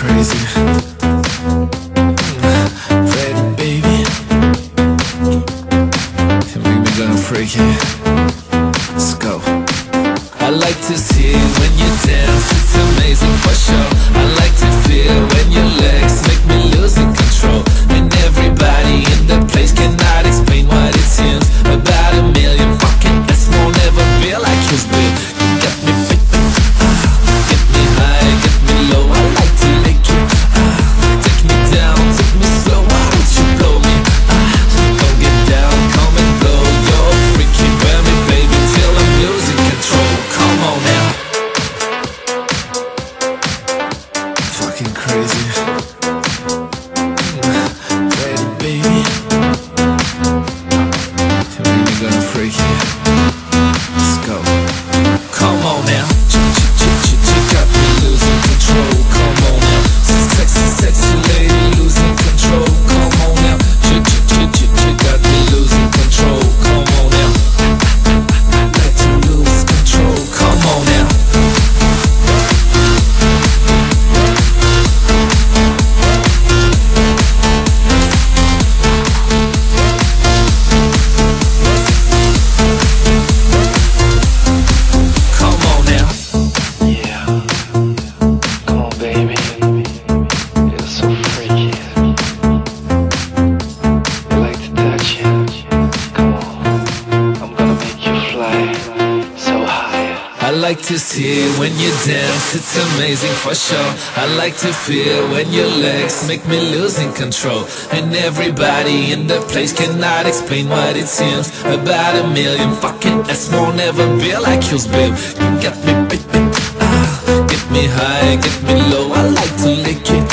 crazy. Ready, baby. You make me gonna freak it. Let's go. I like to see when you dance, it's amazing for sure. I like to feel when your legs make me losing control. And everybody in the place cannot explain what it seems. About a million fucking S won't ever feel like you's real. You got me baby, get me high, get me low. I like to lick it, take me down, take me slow. Why don't you blow me? Come get down, come and blow. You're freaky, wear me baby till I'm losing control. Come on now. Fucking crazy. Ready, baby. You make me gonna freak it. Let's go. Come on now. You got me losing control. Come on now. Sexy, sexy lady losing control. Come on now. You got me losing control. Come on now. Like to lose control. Come on now. Come on now. Yeah, come on baby, you're so freaky. I like to touch you, come on, I'm gonna make you fly so high. I like to see when you dance, it's amazing for sure. I like to feel when your legs make me losing control. And everybody in the place cannot explain what it seems. About a million fucking S won't ever be like yours, babe. You got me, baby, get me high, get me low. I like to lick it,